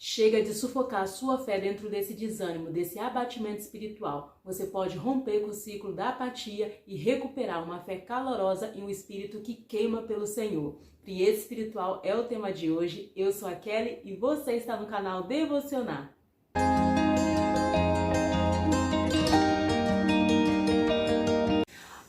Chega de sufocar a sua fé dentro desse desânimo, desse abatimento espiritual. Você pode romper com o ciclo da apatia e recuperar uma fé calorosa e um espírito que queima pelo Senhor. Frieza espiritual é o tema de hoje. Eu sou a Kelly e você está no canal Devocionar.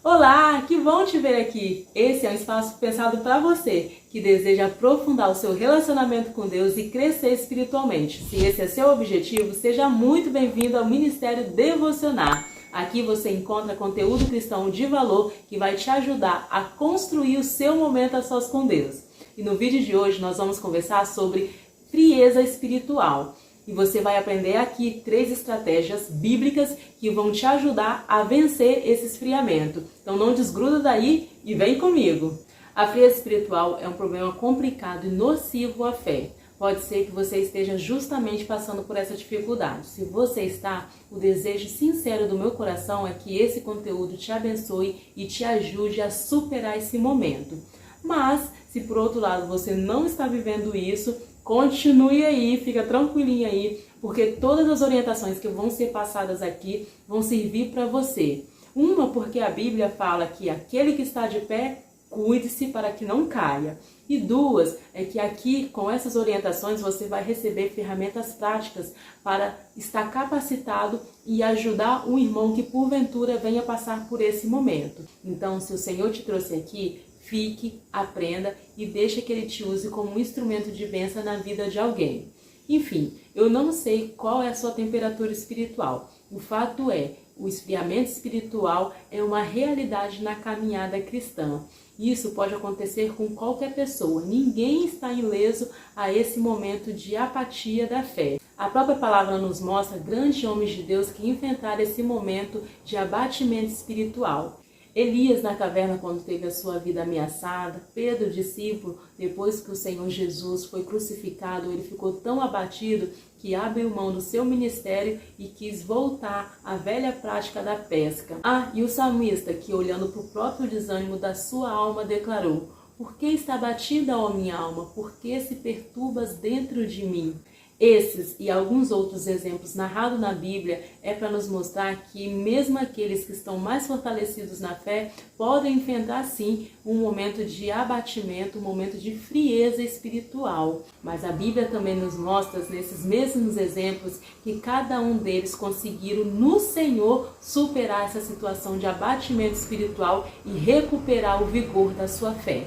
Olá, que bom te ver aqui! Esse é um espaço pensado para você que deseja aprofundar o seu relacionamento com Deus e crescer espiritualmente. Se esse é seu objetivo, seja muito bem-vindo ao Ministério Devocionar. Aqui você encontra conteúdo cristão de valor que vai te ajudar a construir o seu momento a sós com Deus. E no vídeo de hoje nós vamos conversar sobre frieza espiritual. E você vai aprender aqui 3 estratégias bíblicas que vão te ajudar a vencer esse esfriamento. Então não desgruda daí e vem comigo! A frieza espiritual é um problema complicado e nocivo à fé. Pode ser que você esteja justamente passando por essa dificuldade. Se você está, o desejo sincero do meu coração é que esse conteúdo te abençoe e te ajude a superar esse momento. Mas, se por outro lado você não está vivendo isso, continue aí, fica tranquilinha aí, porque todas as orientações que vão ser passadas aqui vão servir para você. Uma, porque a Bíblia fala que aquele que está de pé, cuide-se para que não caia. E 2, é que aqui, com essas orientações, você vai receber ferramentas práticas para estar capacitado e ajudar um irmão que porventura venha passar por esse momento. Então, se o Senhor te trouxe aqui, fique, aprenda e deixe que Ele te use como um instrumento de bênção na vida de alguém. Enfim, eu não sei qual é a sua temperatura espiritual. O fato é, o esfriamento espiritual é uma realidade na caminhada cristã. Isso pode acontecer com qualquer pessoa. Ninguém está ileso a esse momento de apatia da fé. A própria palavra nos mostra grandes homens de Deus que enfrentaram esse momento de abatimento espiritual. Elias na caverna quando teve a sua vida ameaçada, Pedro, discípulo, depois que o Senhor Jesus foi crucificado, ele ficou tão abatido que abriu mão do seu ministério e quis voltar à velha prática da pesca. E o salmista que, olhando para o próprio desânimo da sua alma, declarou: "Por que está abatida, ó minha alma? Por que se perturbas dentro de mim?" Esses e alguns outros exemplos narrados na Bíblia é para nos mostrar que mesmo aqueles que estão mais fortalecidos na fé podem enfrentar sim um momento de abatimento, um momento de frieza espiritual. Mas a Bíblia também nos mostra nesses mesmos exemplos que cada um deles conseguiram no Senhor superar essa situação de abatimento espiritual e recuperar o vigor da sua fé.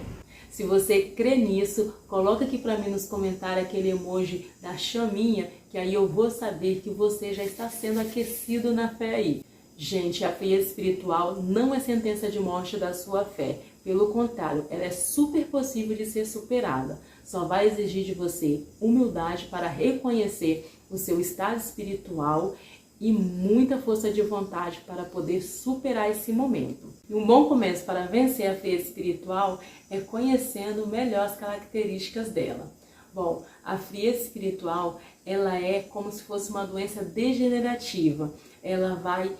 Se você crê nisso, coloca aqui para mim nos comentários aquele emoji da chaminha, que aí eu vou saber que você já está sendo aquecido na fé aí. Gente, a frieza espiritual não é sentença de morte da sua fé. Pelo contrário, ela é super possível de ser superada. Só vai exigir de você humildade para reconhecer o seu estado espiritual e muita força de vontade para poder superar esse momento. E um bom começo para vencer a frieza espiritual é conhecendo melhor as características dela. Bom, a frieza espiritual, ela é como se fosse uma doença degenerativa. Ela vai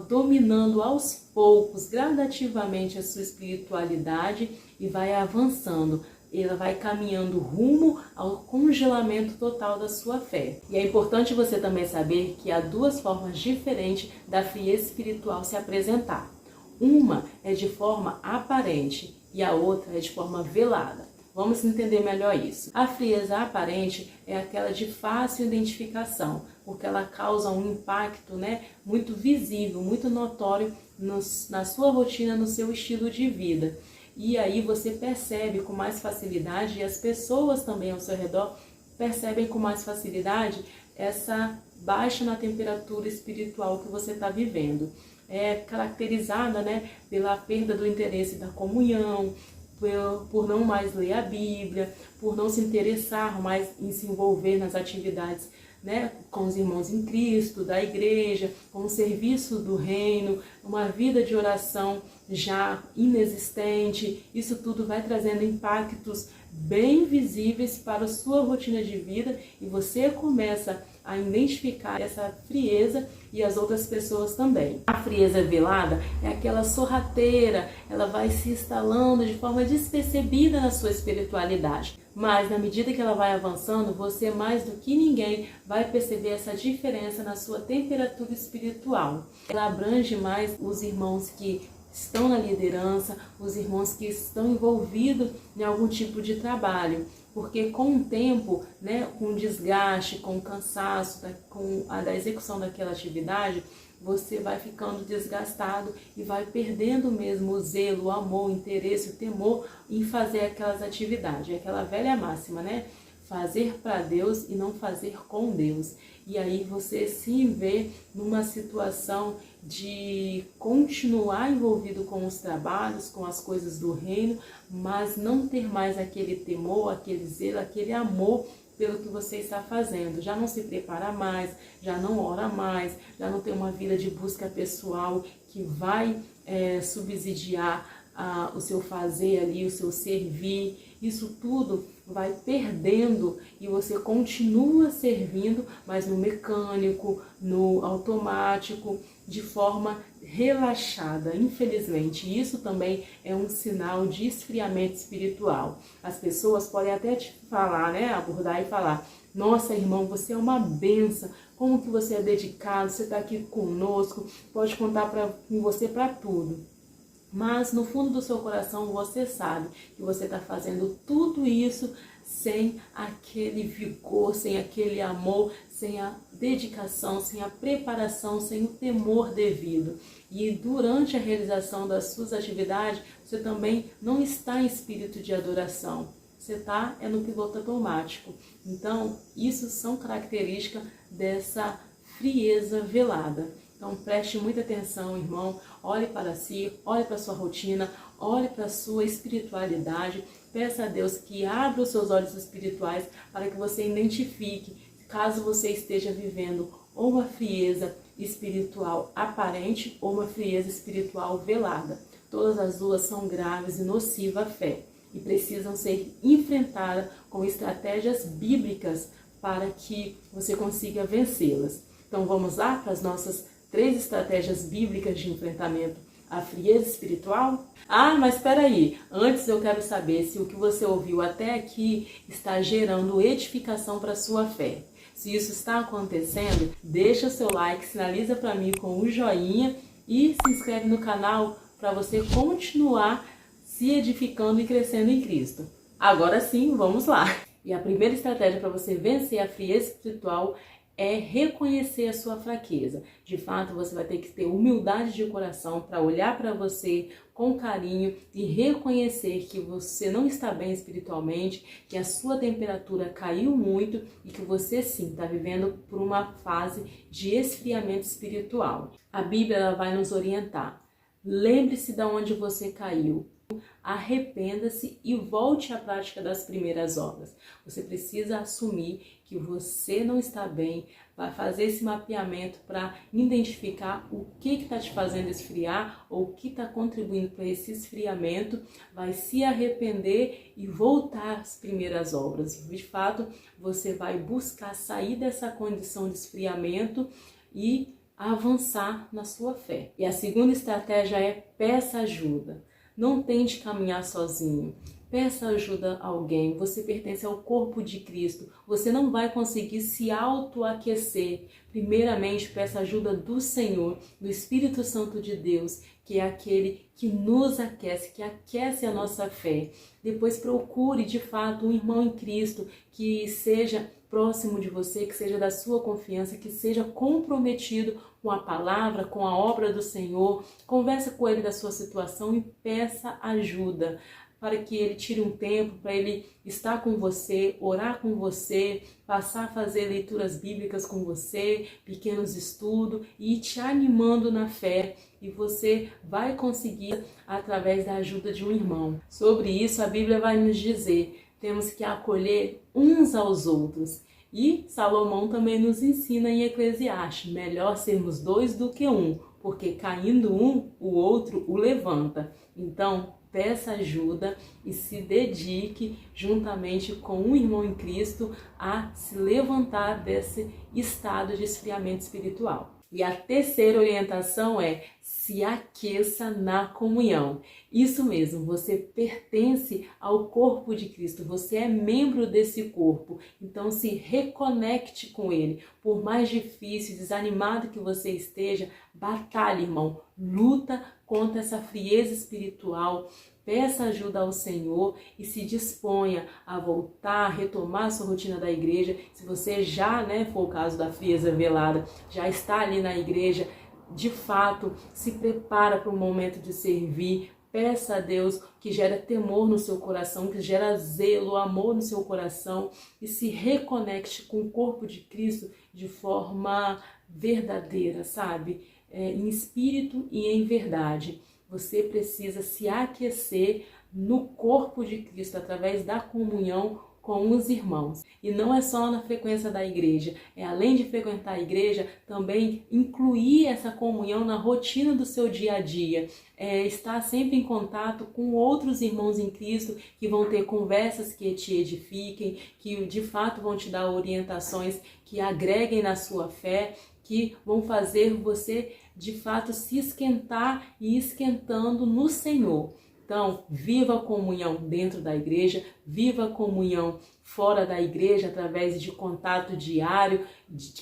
dominando aos poucos, gradativamente a sua espiritualidade e vai avançando. Ela vai caminhando rumo ao congelamento total da sua fé. E é importante você também saber que há 2 formas diferentes da frieza espiritual se apresentar. Uma é de forma aparente e a outra é de forma velada. Vamos entender melhor isso. A frieza aparente é aquela de fácil identificação, porque ela causa um impacto, muito visível, muito notório na sua rotina, no seu estilo de vida. E aí você percebe com mais facilidade, e as pessoas também ao seu redor percebem com mais facilidade essa baixa na temperatura espiritual que você está vivendo. É caracterizada pela perda do interesse da comunhão, por não mais ler a Bíblia, por não se interessar mais em se envolver nas atividades com os irmãos em Cristo, da igreja, com o serviço do reino, uma vida de oração já inexistente. Isso tudo vai trazendo impactos bem visíveis para a sua rotina de vida e você começa a identificar essa frieza e as outras pessoas também. A frieza velada é aquela sorrateira, ela vai se instalando de forma despercebida na sua espiritualidade, Mas na medida que ela vai avançando, você mais do que ninguém vai perceber essa diferença na sua temperatura espiritual. Ela abrange mais os irmãos que estão na liderança, os irmãos que estão envolvidos em algum tipo de trabalho. Porque com o tempo, com o desgaste, com o cansaço, com a execução daquela atividade, você vai ficando desgastado e vai perdendo mesmo o zelo, o amor, o interesse, o temor em fazer aquelas atividades. É aquela velha máxima, fazer para Deus e não fazer com Deus. E aí você se vê numa situação de continuar envolvido com os trabalhos, com as coisas do reino, mas não ter mais aquele temor, aquele zelo, aquele amor pelo que você está fazendo. Já não se prepara mais, já não ora mais, já não tem uma vida de busca pessoal que vai subsidiar o seu fazer ali, o seu servir. Isso tudo vai perdendo e você continua servindo, mas no mecânico, no automático, de forma relaxada. Infelizmente, isso também é um sinal de esfriamento espiritual. As pessoas podem até te falar, abordar e falar: nossa, irmão, você é uma bênção, como que você é dedicado, você está aqui conosco, pode contar com você para tudo. Mas no fundo do seu coração você sabe que você está fazendo tudo isso sem aquele vigor, sem aquele amor, sem a dedicação, sem a preparação, sem o temor devido. E durante a realização das suas atividades, você também não está em espírito de adoração. Você está no piloto automático. Então, isso são características dessa frieza velada. Então preste muita atenção, irmão, olhe para si, olhe para a sua rotina, olhe para a sua espiritualidade, peça a Deus que abra os seus olhos espirituais para que você identifique caso você esteja vivendo ou uma frieza espiritual aparente ou uma frieza espiritual velada. Todas as duas são graves e nocivas à fé e precisam ser enfrentadas com estratégias bíblicas para que você consiga vencê-las. Então vamos lá para as nossas 3 estratégias bíblicas de enfrentamento à frieza espiritual? Mas espera aí, antes eu quero saber se o que você ouviu até aqui está gerando edificação para a sua fé. Se isso está acontecendo, deixa o seu like, sinaliza para mim com o joinha e se inscreve no canal para você continuar se edificando e crescendo em Cristo. Agora sim, vamos lá! E a primeira estratégia para você vencer a frieza espiritual é reconhecer a sua fraqueza. De fato, você vai ter que ter humildade de coração para olhar para você com carinho e reconhecer que você não está bem espiritualmente, que a sua temperatura caiu muito e que você sim está vivendo por uma fase de esfriamento espiritual. A Bíblia ela vai nos orientar. Lembre-se de onde você caiu. Arrependa-se e volte à prática das primeiras obras. Você precisa assumir que você não está bem, vai fazer esse mapeamento para identificar o que está te fazendo esfriar ou o que está contribuindo para esse esfriamento, vai se arrepender e voltar às primeiras obras. De fato, você vai buscar sair dessa condição de esfriamento e avançar na sua fé. E a segunda estratégia é peça ajuda. Não tente caminhar sozinho. Peça ajuda a alguém. Você pertence ao corpo de Cristo. Você não vai conseguir se autoaquecer. Primeiramente, peça ajuda do Senhor, do Espírito Santo de Deus, que é aquele que nos aquece, que aquece a nossa fé. Depois procure, de fato, um irmão em Cristo que seja próximo de você, que seja da sua confiança, que seja comprometido com a palavra, com a obra do Senhor. Conversa com ele da sua situação e peça ajuda para que ele tire um tempo, para ele estar com você, orar com você, passar a fazer leituras bíblicas com você, pequenos estudos e ir te animando na fé. E você vai conseguir através da ajuda de um irmão. Sobre isso a Bíblia vai nos dizer, temos que acolher uns aos outros. E Salomão também nos ensina em Eclesiastes, melhor sermos 2 do que 1, porque caindo um, o outro o levanta. Então, peça ajuda e se dedique juntamente com um irmão em Cristo a se levantar desse estado de esfriamento espiritual. E a terceira orientação é: se aqueça na comunhão. Isso mesmo, você pertence ao corpo de Cristo, você é membro desse corpo, então se reconecte com ele. Por mais difícil, desanimado que você esteja, batalhe, irmão, luta contra essa frieza espiritual, peça ajuda ao Senhor e se disponha a voltar, a retomar a sua rotina da igreja. Se você já, for o caso da frieza velada, já está ali na igreja, de fato, se prepara para o momento de servir. Peça a Deus que gera temor no seu coração, que gera zelo, amor no seu coração e se reconecte com o corpo de Cristo de forma verdadeira, sabe? Em espírito e em verdade. Você precisa se aquecer no corpo de Cristo através da comunhão com os irmãos. E não é só na frequência da igreja, além de frequentar a igreja, também incluir essa comunhão na rotina do seu dia a dia. Estar sempre em contato com outros irmãos em Cristo que vão ter conversas que te edifiquem, que de fato vão te dar orientações que agreguem na sua fé, que vão fazer você de fato se esquentar e esquentando no Senhor. Então, viva a comunhão dentro da igreja, viva a comunhão fora da igreja, através de contato diário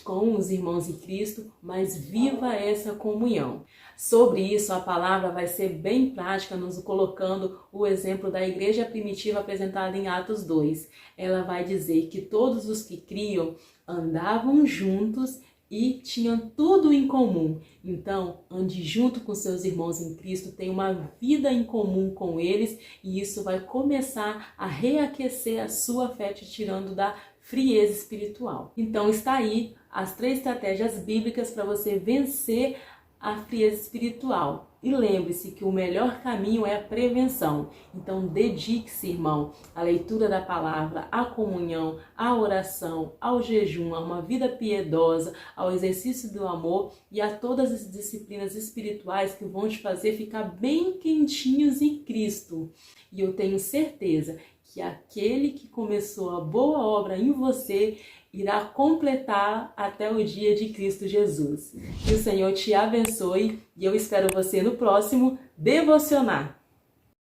com os irmãos em Cristo, mas viva essa comunhão. Sobre isso, a palavra vai ser bem prática, nos colocando o exemplo da igreja primitiva apresentada em Atos 2. Ela vai dizer que todos os que criam andavam juntos e tinham tudo em comum. Então, ande junto com seus irmãos em Cristo, tenha uma vida em comum com eles e isso vai começar a reaquecer a sua fé, te tirando da frieza espiritual. Então, está aí as 3 estratégias bíblicas para você vencer a frieza espiritual. E lembre-se que o melhor caminho é a prevenção. Então dedique-se, irmão, à leitura da palavra, à comunhão, à oração, ao jejum, a uma vida piedosa, ao exercício do amor e a todas as disciplinas espirituais que vão te fazer ficar bem quentinhos em Cristo. E eu tenho certeza que aquele que começou a boa obra em você irá completar até o dia de Cristo Jesus. Que o Senhor te abençoe e eu espero você no próximo Devocionar.